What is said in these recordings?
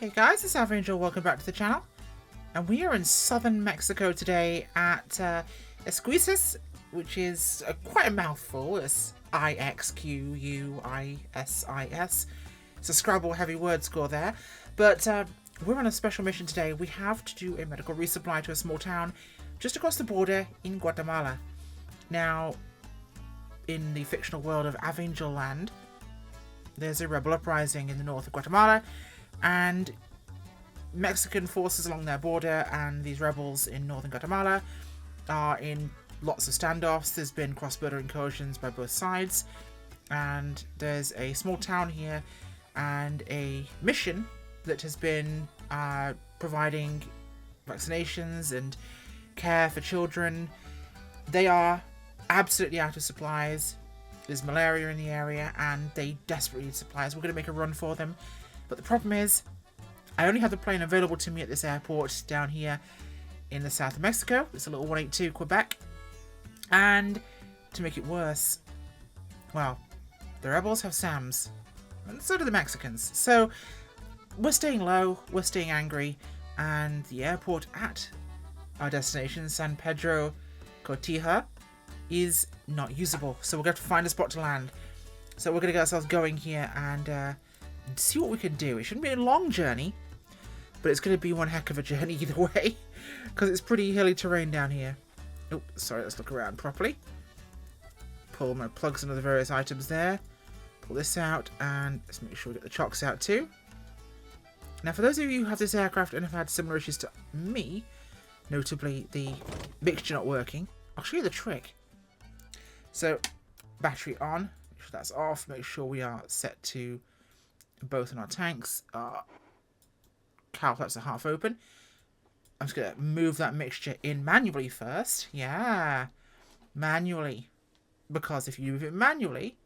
Hey guys, it's Angel. Welcome back to the channel. And we are in southern Mexico today at Ixquisis, which is quite a mouthful. It's Ixquisis. It's a Scrabble heavy word score there. But we're on a special mission today. We have to do a medical resupply to a small town just across the border in Guatemala. Now, in the fictional world of Angel Land, there's a rebel uprising in the north of Guatemala, and Mexican forces along their border and these rebels in northern Guatemala are in lots of standoffs. There's been cross-border incursions by both sides, and there's a small town here and a mission that has been providing vaccinations and care for children. They are absolutely out of supplies. There's malaria in the area and they desperately need supplies. We're going to make a run for them. But the problem is, I only have the plane available to me at this airport down here in the south of Mexico. It's a little 182 Quebec. And to make it worse, well, the rebels have SAMs. And so do the Mexicans. So we're staying low, we're staying angry. And the airport at our destination, San Pedro, Cotija, is not usable. So we're going to have to find a spot to land. So we're going to get ourselves going here and see what we can do. It shouldn't be a long journey, but it's going to be one heck of a journey either way, because it's pretty hilly terrain down here. Oh, sorry, let's look around properly. Pull my plugs into the various items there. Pull this out, and let's make sure we get the chocks out too. Now, for those of you who have this aircraft and have had similar issues to me, notably the mixture not working, I'll show you the trick. So, battery on, make sure that's off, make sure we are set to both in our tanks. Cowl flaps are half open. I'm just going to move that mixture in manually first. Yeah, manually. Because if you move it manually,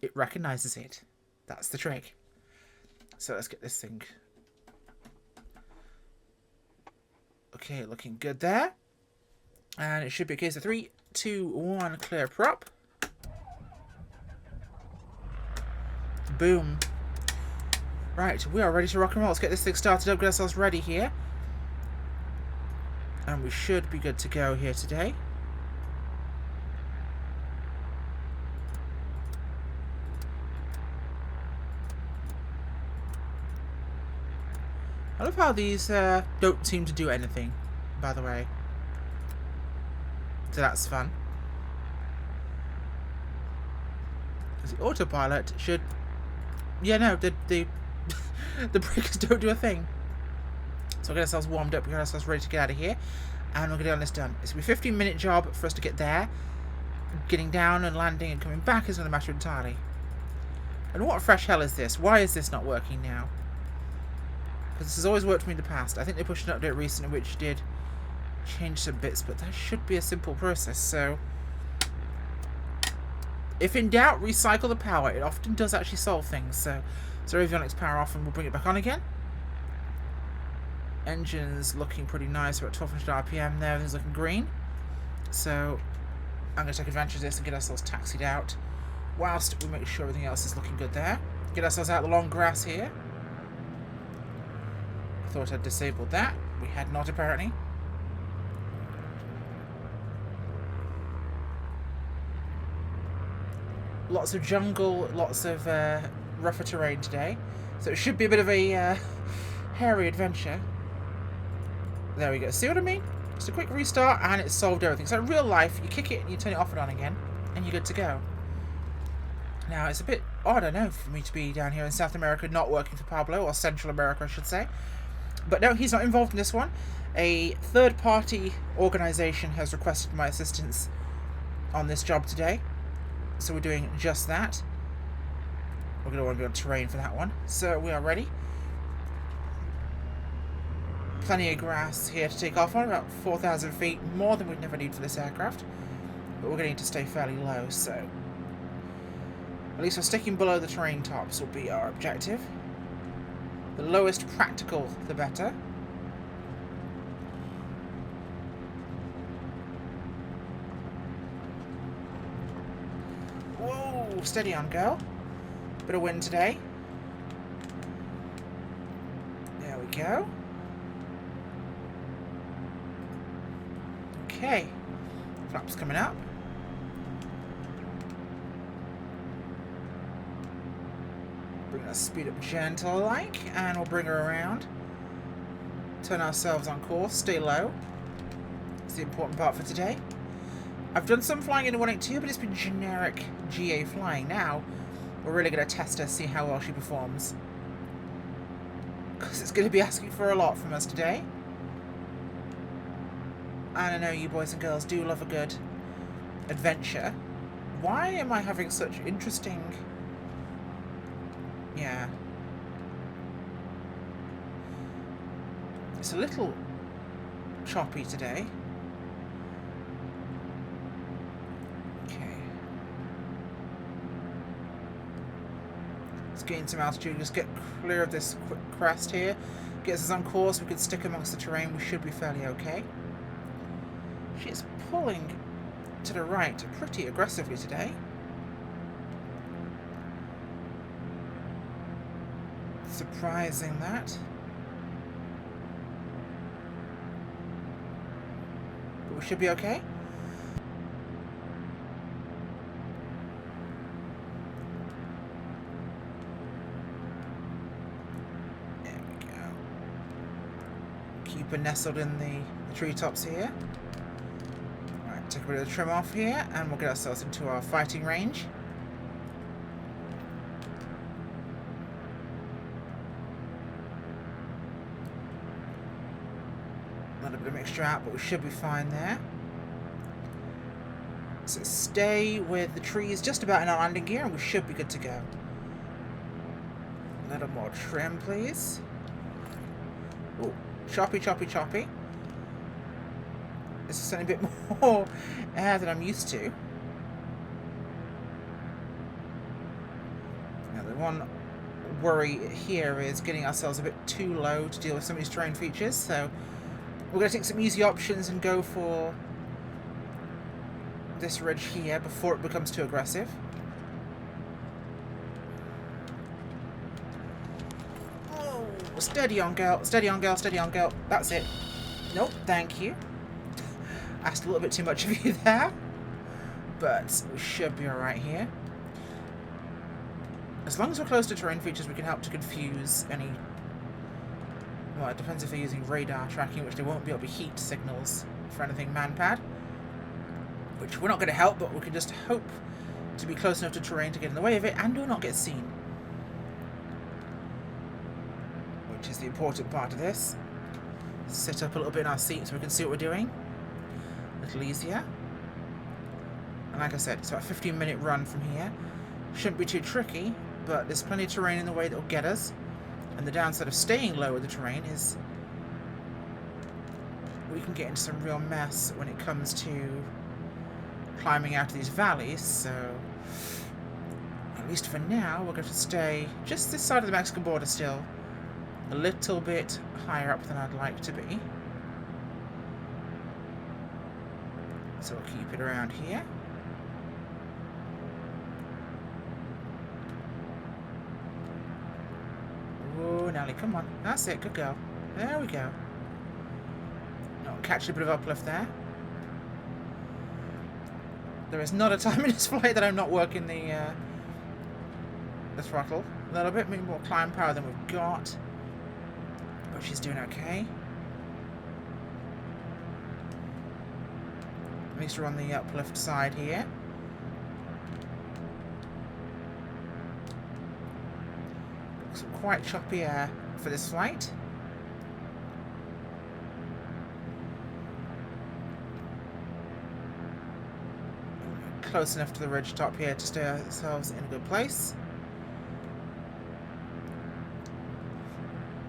it recognizes it. That's the trick. So let's get this thing. Okay, looking good there. And it should be a case of 3, 2, 1, clear prop. Boom. Right, we are ready to rock and roll. Let's get this thing started up, get ourselves ready here. And we should be good to go here today. I love how these don't seem to do anything, by the way. So that's fun. The autopilot should... Yeah, no, the the breakers don't do a thing. So we'll get ourselves warmed up, we'll get ourselves ready to get out of here, and we're going to get this done. It's going to be a 15-minute job for us to get there. Getting down and landing and coming back is another matter entirely. And what fresh hell is this? Why is this not working now? Because this has always worked for me in the past. I think they pushed an update recently which did change some bits, but that should be a simple process. So if in doubt, recycle the power. It often does actually solve things. So avionics power off and we'll bring it back on again. Engine's looking pretty nice. We're at 1200 RPM there. Everything's looking green. So I'm going to take advantage of this and get ourselves taxied out whilst we make sure everything else is looking good there. Get ourselves out of the long grass here. I thought I'd disabled that. We had not, apparently. Lots of jungle, lots of rougher terrain today. So it should be a bit of a hairy adventure. There we go. See what I mean? Just a quick restart and it's solved everything. So in real life, you kick it and you turn it off and on again, and you're good to go. Now, it's a bit odd, I know, for me to be down here in South America not working for Pablo, or Central America, I should say. But no, he's not involved in this one. A third-party organisation has requested my assistance on this job today. So we're doing just that. We're going to want to be on terrain for that one. So we are ready. Plenty of grass here to take off on, about 4,000 feet, more than we'd never need for this aircraft. But we're going to need to stay fairly low, so at least we're sticking below the terrain tops will be our objective. The lowest practical, the better. Whoa, steady on, girl. Bit of wind today. we go. Okay. Flaps coming up. Bring our speed up gentle like, and we'll bring her around. Turn ourselves on course, stay low. It's the important part for today. I've done some flying in the 182, but it's been generic GA flying. Now, we're really going to test her, see how well she performs. Because it's going to be asking for a lot from us today. And I know you boys and girls do love a good adventure. Why am I having such interesting... Yeah. It's a little choppy today. Okay. Let's gain some altitude. Just get clear of this quick crest here. Gets us on course. We can stick amongst the terrain. We should be fairly okay. She's pulling to the right pretty aggressively today. Surprising that. But we should be okay. There we go. Keep her nestled in the treetops here. Alright, take a bit of the trim off here and we'll get ourselves into our fighting range. A bit of mixture out, but we should be fine there. So stay with the trees just about in our landing gear and we should be good to go. A little more trim, please. Oh, choppy, choppy, choppy. This is certainly a bit more air than I'm used to. Now the one worry here is getting ourselves a bit too low to deal with some of these terrain features, so we're going to take some easy options and go for this ridge here before it becomes too aggressive. Oh, steady on, girl. Steady on, girl. Steady on, girl. That's it. Nope, thank you. Asked a little bit too much of you there. But we should be alright here. As long as we're close to terrain features, we can help to confuse any... Well, it depends if they're using radar tracking, which they won't be able to heat signals for anything manpad. Which we're not going to help, but we can just hope to be close enough to terrain to get in the way of it and do not get seen. Which is the important part of this. Sit up a little bit in our seat so we can see what we're doing. A little easier. And like I said, it's about a 15-minute run from here. Shouldn't be too tricky, but there's plenty of terrain in the way that will get us. And the downside of staying low with the terrain is we can get into some real mess when it comes to climbing out of these valleys. So at least for now, we're going to stay just this side of the Mexican border still. A little bit higher up than I'd like to be. So we'll keep it around here. Oh, Nelly, come on. That's it. Good girl. There we go. Oh, catch a bit of uplift there. There is not a time in this flight that I'm not working the throttle. A little bit more climb power than we've got. But she's doing okay. At least we're on the uplift side here. Some quite choppy air for this flight. Close enough to the ridge top here to stay ourselves in a good place.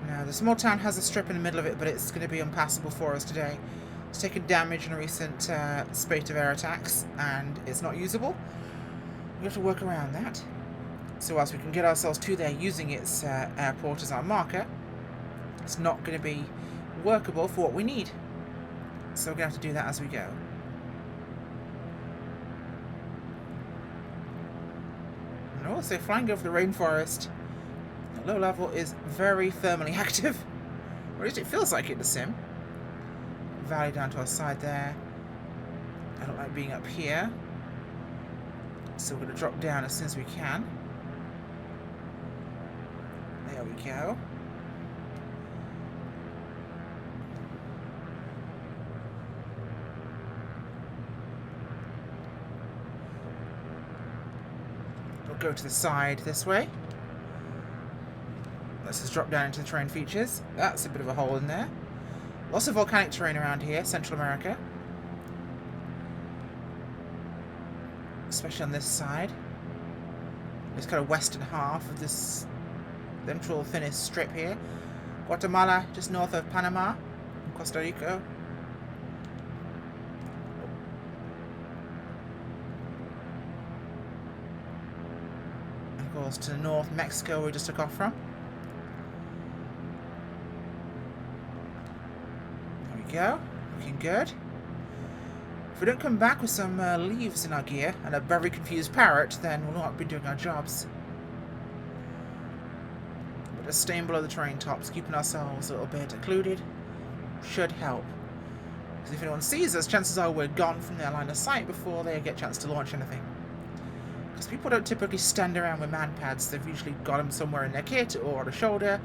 Now the small town has a strip in the middle of it, but it's going to be impassable for us today. It's taken damage in a recent spate of air attacks and it's not usable. We have to work around that. So whilst we can get ourselves to there using its airport as our marker, it's not going to be workable for what we need. So we're going to have to do that as we go. And also flying over the rainforest at low level is very thermally active. Or at least it feels like it in the sim. Valley down to our side there. I don't like being up here. So we're going to drop down as soon as we can. There we go. We'll go to the side this way. Let's just drop down into the terrain features. That's a bit of a hole in there. Lots of volcanic terrain around here, Central America. Especially on this side. This kind of western half of this central thinnest strip here. Guatemala, just north of Panama, and Costa Rica. And of course to the north, Mexico, we just took off from. There we go, looking good. If we don't come back with some leaves in our gear and a very confused parrot, then we'll not be doing our jobs. But just staying below the terrain tops, keeping ourselves a little bit occluded, should help. Because if anyone sees us, chances are we're gone from their line of sight before they get a chance to launch anything. Because people don't typically stand around with man pads. They've usually got them somewhere in their kit or on a shoulder,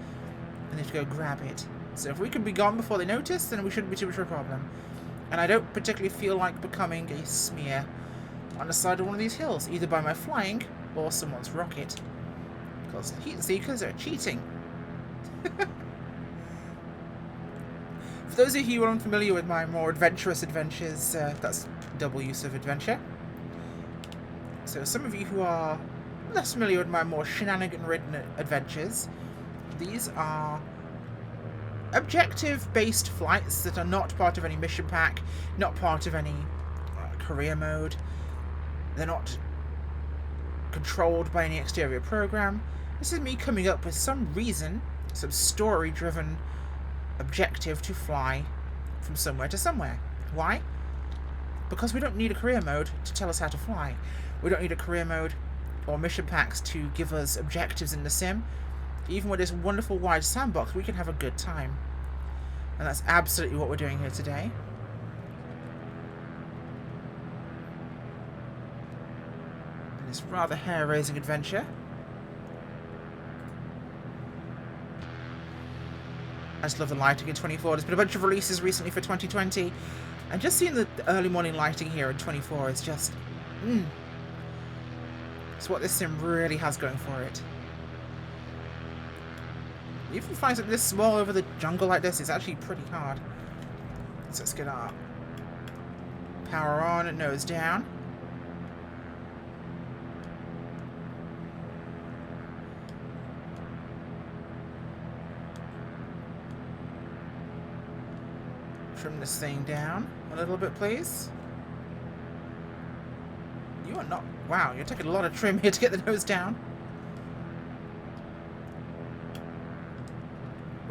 and they have to go grab it. So if we can be gone before they notice, then we shouldn't be too much of a problem. And I don't particularly feel like becoming a smear on the side of one of these hills, either by my flying or someone's rocket. Because heat seekers are cheating. For those of you who are unfamiliar with my more adventurous adventures, that's double use of adventure. So some of you who are less familiar with my more shenanigan-ridden adventures, these are objective-based flights that are not part of any mission pack, not part of any career mode. They're not controlled by any exterior program. This is me coming up with some reason, some story-driven objective to fly from somewhere to somewhere. Why? Because we don't need a career mode to tell us how to fly. We don't need a career mode or mission packs to give us objectives in the sim. Even with this wonderful wide sandbox, we can have a good time. And that's absolutely what we're doing here today. And this rather hair-raising adventure. I just love the lighting in 24. There's been a bunch of releases recently for 2020. And just seeing the early morning lighting here in 24 is just... It's what this sim really has going for it. Even flying something this small over the jungle like this is actually pretty hard. So let's get our power on and nose down. Trim this thing down a little bit, please. You are not... Wow, you're taking a lot of trim here to get the nose down.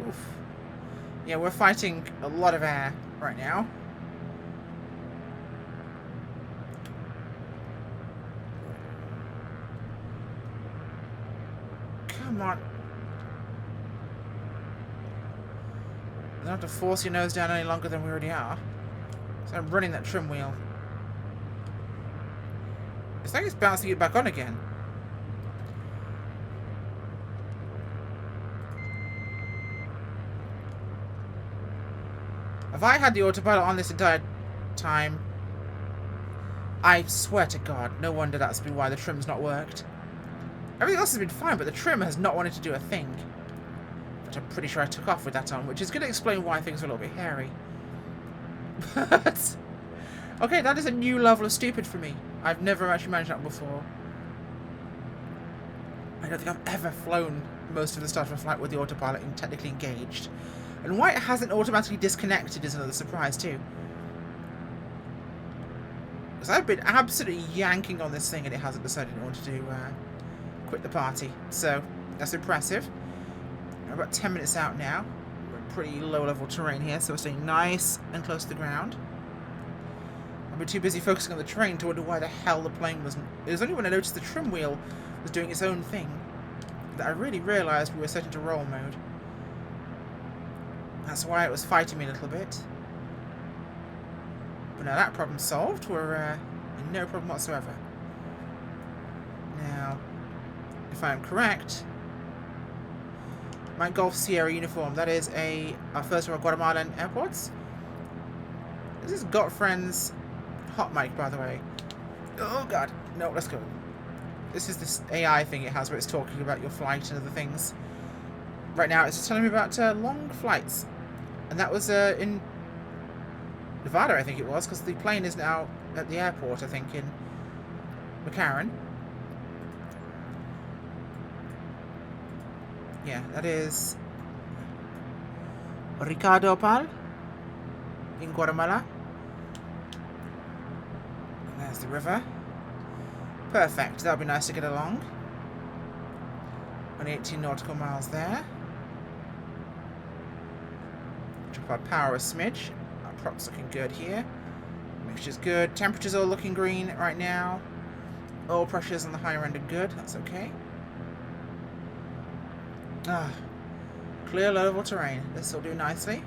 Oof. Yeah, we're fighting a lot of air right now. Come on. You don't have to force your nose down any longer than we already are. So I'm running that trim wheel. It's like it's bouncing it back on again. If I had the autopilot on this entire time, I swear to God, no wonder that's been why the trim's not worked. Everything else has been fine, but the trim has not wanted to do a thing. Which I'm pretty sure I took off with that on, which is going to explain why things are a little bit hairy. But... okay, that is a new level of stupid for me. I've never actually managed that before. I don't think I've ever flown most of the start of a flight with the autopilot technically engaged. And why it hasn't automatically disconnected is another surprise too. Because I've been absolutely yanking on this thing and it hasn't decided it wanted to quit the party. So, that's impressive. We're about 10 minutes out now. We're in pretty low level terrain here, so we're staying nice and close to the ground. I've been too busy focusing on the terrain to wonder why the hell the plane wasn't... It was only when I noticed the trim wheel was doing its own thing that I really realised we were set into roll mode. That's why it was fighting me a little bit. But now that problem's solved. We're in no problem whatsoever. Now, if I'm correct, my Golf Sierra uniform, that is our first of our Guatemalan airports. This is Got Friends hot mic, by the way. Oh god, no, let's go. This is this AI thing it has where it's talking about your flight and other things. Right now it's just telling me about long flights. And that was in Nevada, I think it was, because the plane is now at the airport, I think, in McCarran. Yeah, that is Ricardo Pal in Guatemala. And there's the river. Perfect, that'll be nice to get along. Only 18 nautical miles there. Drop our power a smidge. Our prop's looking good here. Mixture's good. Temperature's all looking green right now. Oil pressures on the higher end are good. That's okay. Ah, clear level terrain. This will do nicely.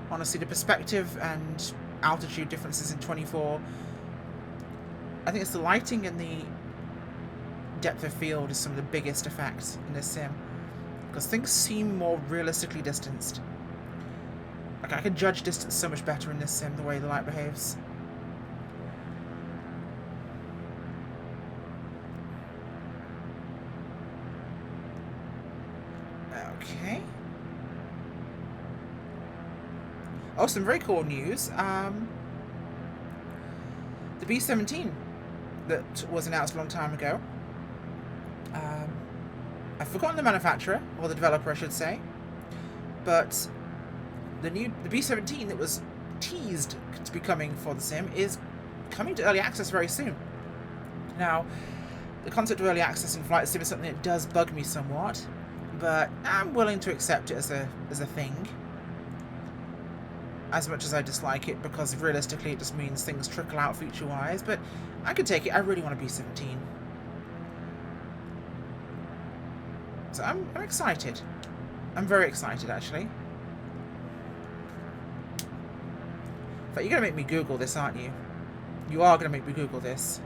Honestly, the perspective and altitude differences in 24. I think it's the lighting and the depth of field is some of the biggest effects in this sim, because things seem more realistically distanced. Like, I can judge distance so much better in this sim, the way the light behaves. Okay. Oh, some very cool news. The B-17 that was announced a long time ago. I've forgotten the manufacturer, or the developer I should say, but the B-17 that was teased to be coming for the sim is coming to early access very soon. Now, the concept of early access in flight sim is something that does bug me somewhat, but I'm willing to accept it as a thing, as much as I dislike it, because realistically it just means things trickle out feature-wise, but I could take it. I really want a B-17. So I'm excited. I'm very excited, actually. In fact, you're going to make me Google this, aren't you? You are going to make me Google this.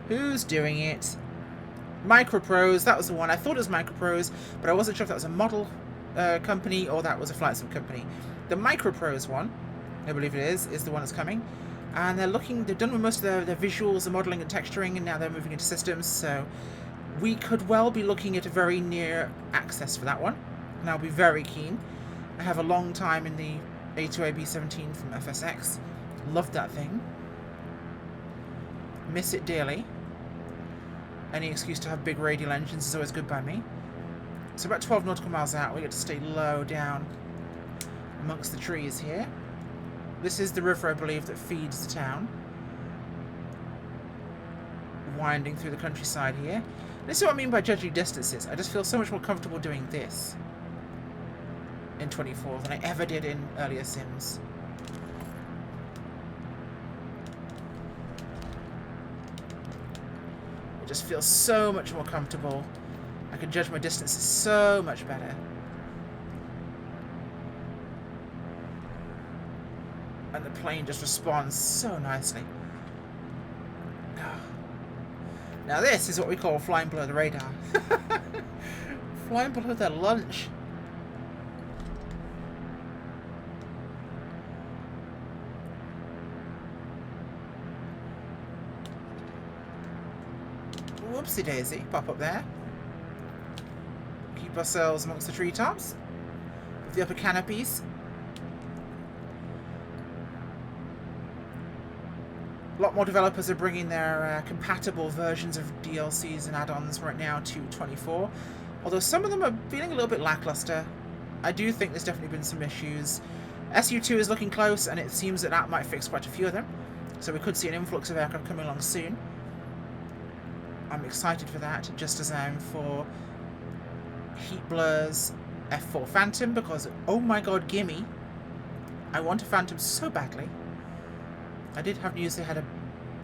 Who's doing it? Microprose, that was the one. I thought it was Microprose, but I wasn't sure if that was a model company or that was a flight sim company. The Microprose one, I believe it is the one that's coming. And they've done with most of their visuals, the modelling and texturing, and now they're moving into systems, so we could well be looking at a very near access for that one. And I'll be very keen. I have a long time in the A2A B-17 from FSX. Loved that thing. Miss it dearly. Any excuse to have big radial engines is always good by me. So about 12 nautical miles out, we get to stay low down amongst the trees here. This is the river, I believe, that feeds the town. Winding through the countryside here. This is what I mean by judging distances. I just feel so much more comfortable doing this in 24 than I ever did in earlier sims. It just feels so much more comfortable. I can judge my distances so much better. And the plane just responds so nicely. Now this is what we call flying below the radar. Flying below their lunch. Whoopsie daisy, pop up there. Keep ourselves amongst the treetops. With the upper canopies. A lot more developers are bringing their compatible versions of DLCs and add-ons right now to 24. Although some of them are feeling a little bit lackluster. I do think there's definitely been some issues. SU2 is looking close, and it seems that might fix quite a few of them. So we could see an influx of aircraft coming along soon. I'm excited for that, just as I am for Heat Blur's F4 Phantom, because, oh my god, gimme. I want a Phantom so badly. I did have news they had a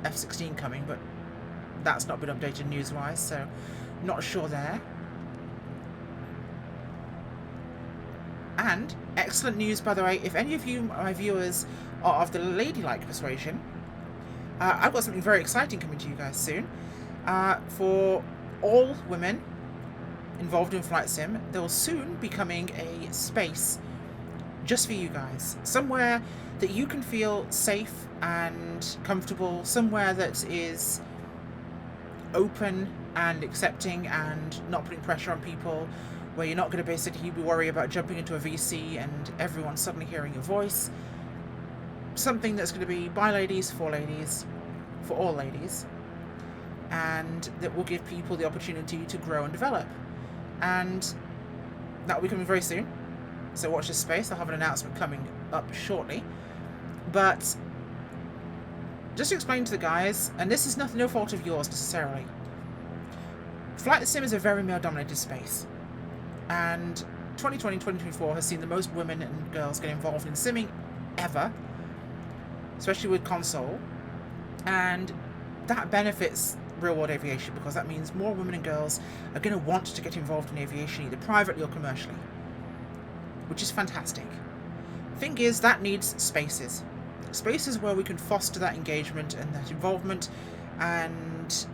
F-16 coming, but that's not been updated news-wise, so not sure there. And excellent news, by the way, if any of you, my viewers, are of the ladylike persuasion, I've got something very exciting coming to you guys soon. For all women involved in flight sim, there will soon be coming a space just for you guys. Somewhere that you can feel safe and comfortable, somewhere that is open and accepting and not putting pressure on people, where you're not going to basically be worried about jumping into a VC and everyone suddenly hearing your voice. Something that's going to be by ladies, for all ladies, and that will give people the opportunity to grow and develop. And that will be coming very soon, so watch this space. I'll have an announcement coming up shortly. But just to explain to the guys, and this is no fault of yours necessarily, flight sim is a very male-dominated space, and 2020-2024 has seen the most women and girls get involved in simming ever, especially with console, and that benefits real-world aviation, because that means more women and girls are going to want to get involved in aviation, either privately or commercially, which is fantastic. Thing is, that needs spaces. Spaces where we can foster that engagement and that involvement, and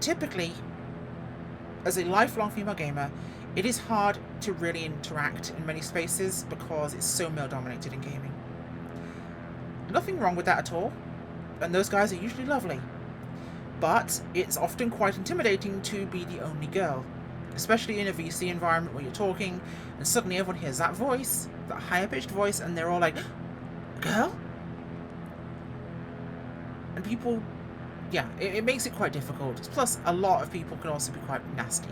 typically, as a lifelong female gamer, it is hard to really interact in many spaces because it's so male-dominated in gaming. Nothing wrong with that at all, and those guys are usually lovely. But it's often quite intimidating to be the only girl, especially in a VC environment where you're talking and suddenly everyone hears that voice, that higher-pitched voice, and they're all like, girl? And people, yeah, it makes it quite difficult. Plus, a lot of people can also be quite nasty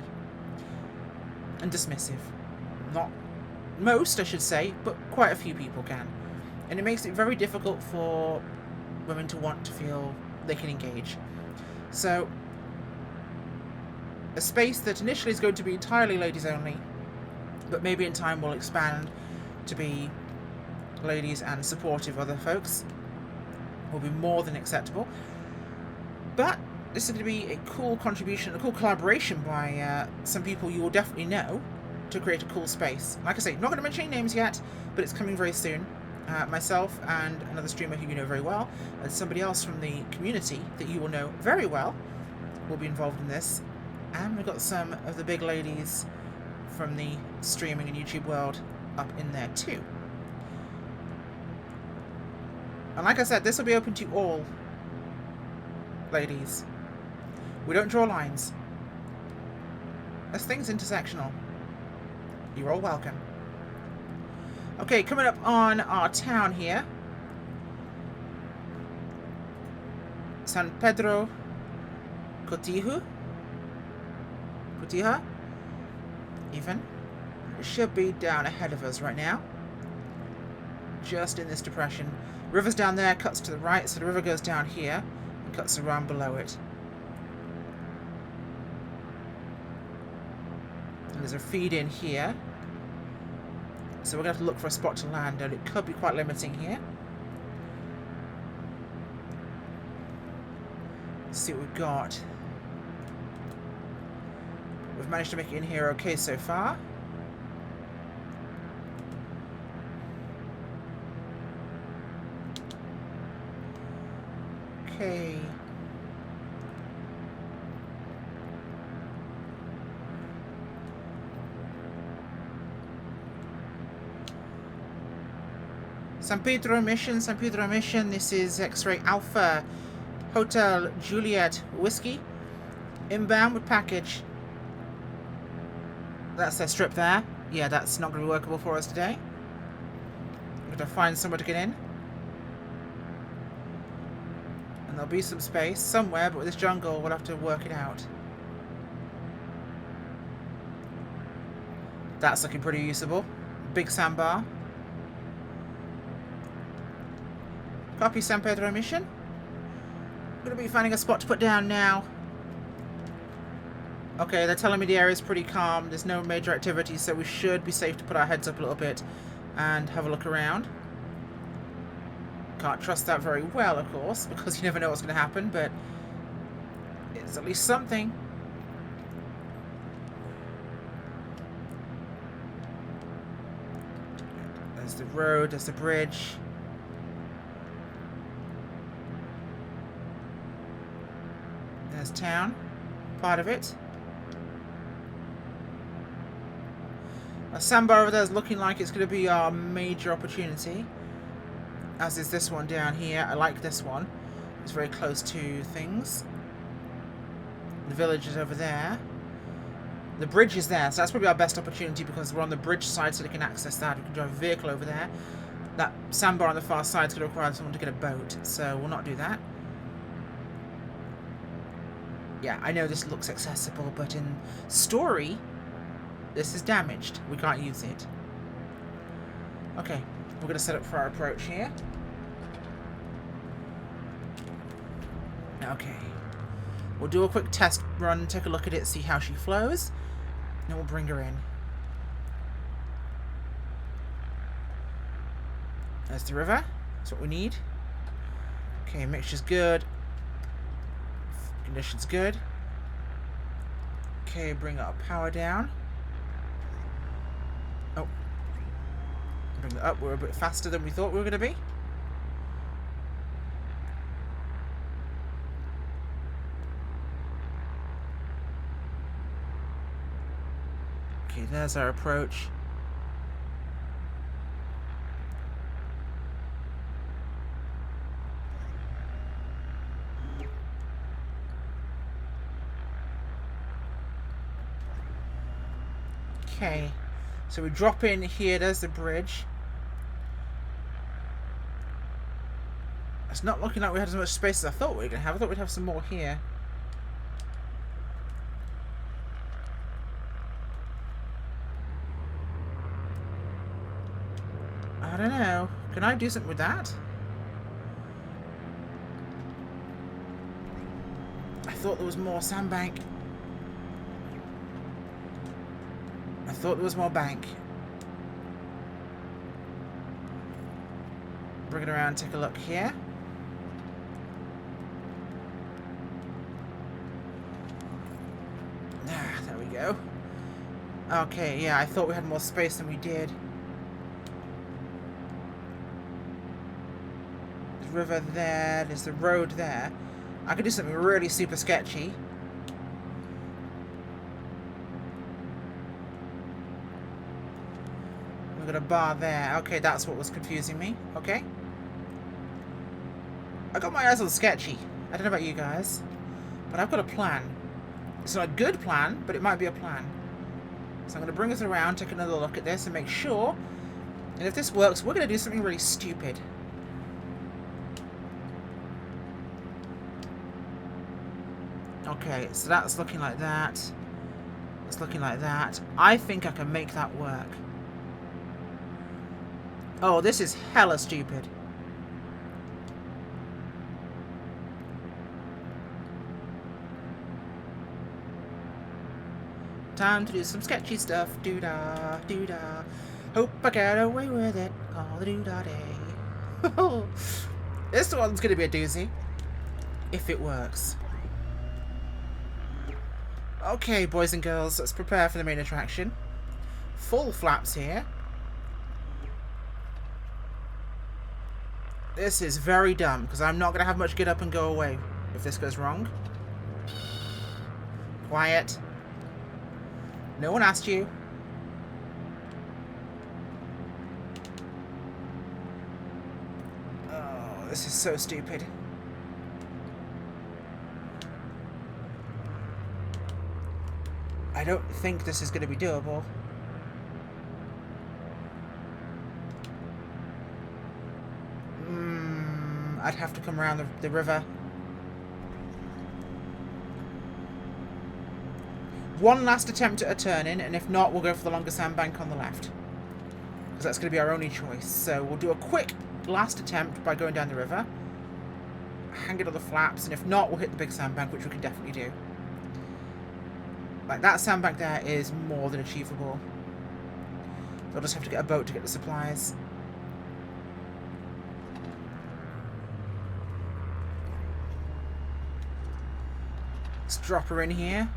and dismissive. Not most, I should say, but quite a few people can. And it makes it very difficult for women to want to feel they can engage. So, a space that initially is going to be entirely ladies only, but maybe in time will expand to be ladies and supportive other folks, will be more than acceptable. But this is going to be a cool contribution, a cool collaboration by some people you will definitely know to create a cool space. Like I say, not going to mention any names yet, but it's coming very soon. Myself and another streamer who you know very well, and somebody else from the community that you will know very well, will be involved in this. And we've got some of the big ladies from the streaming and YouTube world up in there too. And like I said, this will be open to all ladies. We don't draw lines. This thing's intersectional. You're all welcome. Okay, coming up on our town here. San Pedro Cotija? Even. It should be down ahead of us right now. Just in this depression. River's down there, cuts to the right, so the river goes down here and cuts around below it. And there's a feed in here. So we're going to have to look for a spot to land, and it could be quite limiting here. Let's see what we've got. We've managed to make it in here okay so far. Okay. San Pedro mission, this is X-Ray Alpha, Hotel Juliet Whiskey, inbound with package. That's their strip there. Yeah, that's not going to be workable for us today. We're going to find somewhere to get in. And there'll be some space somewhere, but with this jungle, we'll have to work it out. That's looking pretty usable. Big sandbar. Copy San Pedro mission. I'm going to be finding a spot to put down now. Okay, they're telling me the area is pretty calm. There's no major activity, so we should be safe to put our heads up a little bit and have a look around. Can't trust that very well, of course, because you never know what's going to happen, but it's at least something. There's the road, there's the bridge. There's town, part of it. A sandbar over there is looking like it's going to be our major opportunity. As is this one down here. I like this one. It's very close to things. The village is over there. The bridge is there, so that's probably our best opportunity because we're on the bridge side, so they can access that. We can drive a vehicle over there. That sandbar on the far side is going to require someone to get a boat, so we'll not do that. Yeah, I know this looks accessible, but in story, this is damaged. We can't use it. Okay, we're going to set up for our approach here. Okay. We'll do a quick test run, take a look at it, see how she flows. Then we'll bring her in. There's the river. That's what we need. Okay, mixture's good. Condition's good. Okay, bring our power down. Oh. Bring that up. We're a bit faster than we thought we were going to be. Okay, there's our approach. Okay, so we drop in here, there's the bridge. It's not looking like we had as much space as I thought we were going to have. I thought we'd have some more here. I don't know. Can I do something with that? I thought there was more sandbank. I thought there was more bank. Bring it around, take a look here. Ah, there we go. Okay, yeah, I thought we had more space than we did. There's the river there, there's the road there. I could do something really super sketchy. Got a bar there. Okay, that's what was confusing me. Okay. I got my eyes on sketchy. I don't know about you guys, but I've got a plan. It's not a good plan, but it might be a plan. So I'm going to bring us around, take another look at this and make sure. And if this works, we're going to do something really stupid. Okay, so that's looking like that. It's looking like that. I think I can make that work. Oh, this is hella stupid. Time to do some sketchy stuff. Doo-dah, doo-dah. Hope I get away with it. All the doo-dah day. This one's going to be a doozy. If it works. Okay, boys and girls, let's prepare for the main attraction. Full flaps here. This is very dumb, because I'm not going to have much get up and go away if this goes wrong. Quiet. No one asked you. Oh, this is so stupid. I don't think this is going to be doable. I'd have to come around the river. One last attempt at a turn-in, and if not, we'll go for the longer sandbank on the left. Because that's going to be our only choice. So we'll do a quick last attempt by going down the river. Hang it on the flaps, and if not, we'll hit the big sandbank, which we can definitely do. Like, that sandbank there is more than achievable. So I'll just have to get a boat to get the supplies. Let's drop her in here.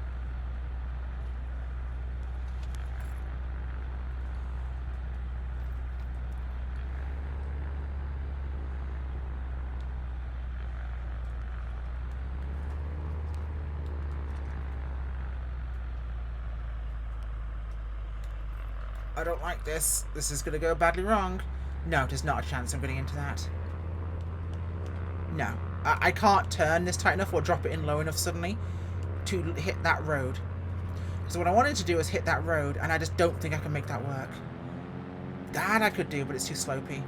I don't like this. This is going to go badly wrong. No, there's not a chance I'm getting into that. No. I can't turn this tight enough or drop it in low enough suddenly to hit that road. So what I wanted to do was hit that road, and I just don't think I can make that work. That I could do, but it's too slopey.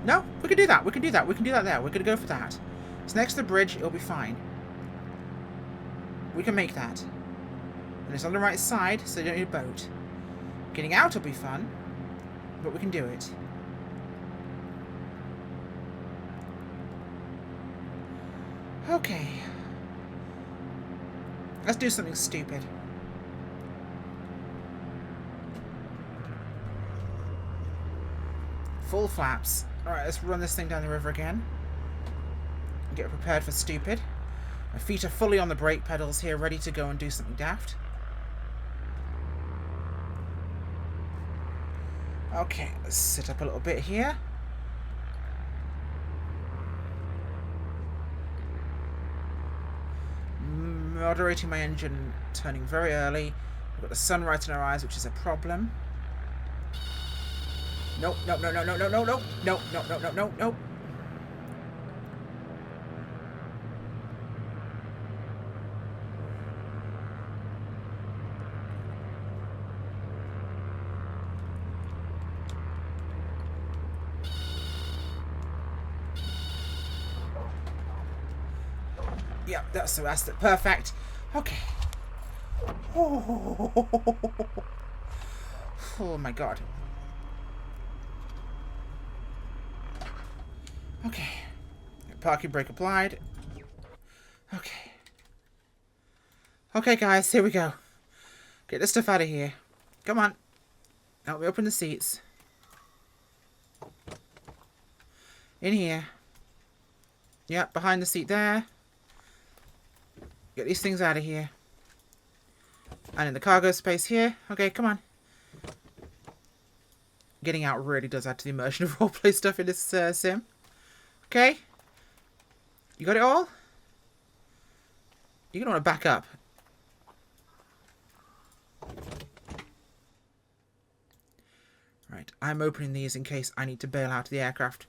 No, we can do that. We can do that. We can do that there. We're going to go for that. It's next to the bridge. It'll be fine. We can make that. And it's on the right side, so you don't need a boat. Getting out will be fun, but we can do it. Okay. Let's do something stupid. Full flaps. Alright, let's run this thing down the river again. Get prepared for stupid. My feet are fully on the brake pedals here, ready to go and do something daft. Okay, let's sit up a little bit here. Moderating my engine, turning very early. We've got the sun right in our eyes, which is a problem. Nope, nope, no, no, no, no, no, no, no, no, no, no, no, no. Yeah, that's it. Perfect. Okay. Oh my god. Okay. Parking brake applied. Okay. Okay, guys, here we go. Get this stuff out of here. Come on. Help me open the seats. In here. Yep, behind the seat there. Get these things out of here. And in the cargo space here. Okay, come on. Getting out really does add to the immersion of roleplay stuff in this sim. Okay. You got it all? You're going to want to back up. Right, I'm opening these in case I need to bail out of the aircraft.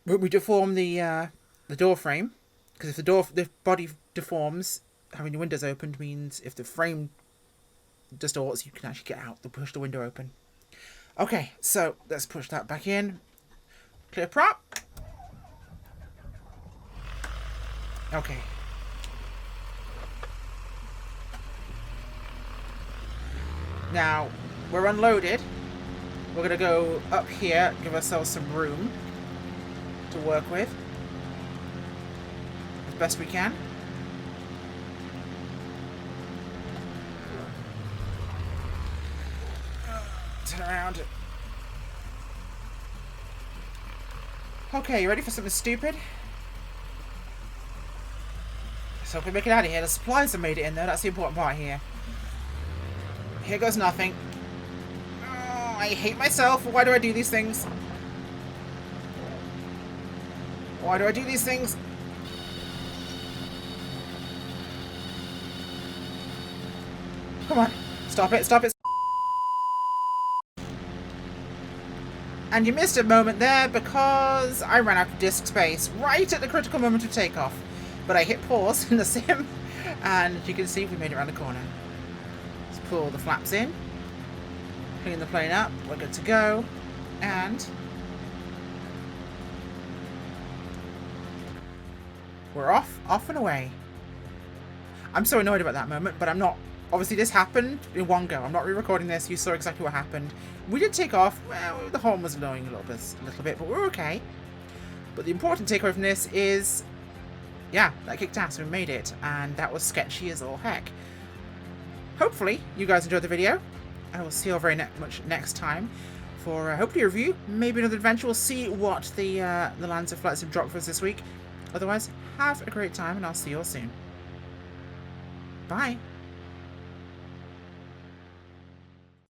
When we deform the door frame, because if the body deforms, having the windows opened means if the frame distorts, you can actually get out to push the window open. Okay, so let's push that back in. Clear prop. Okay. Now, we're unloaded. We're going to go up here, give ourselves some room to work with. As best we can. Turn around. Okay, you ready for something stupid? So if we make it out of here, the supplies have made it in there. That's the important part here. Here goes nothing. Oh, I hate myself. Why do I do these things? Why do I do these things? Come on. Stop it. Stop it. And you missed a moment there because I ran out of disk space right at the critical moment of takeoff. But I hit pause in the sim, and you can see we made it around the corner. Let's pull the flaps in, clean the plane up, we're good to go, and we're off and away. I'm so annoyed about that moment, but I'm not. Obviously, this happened in one go. I'm not re-recording this. You saw exactly what happened. We did take off. Well, the horn was blowing a little bit, but we're okay. But the important takeaway from this is, yeah, that kicked ass. We made it, and that was sketchy as all heck. Hopefully, you guys enjoyed the video. I will see you all very much next time for hopefully a review, maybe another adventure. We'll see what the Lancer flights have dropped for us this week. Otherwise, have a great time and I'll see you all soon. Bye.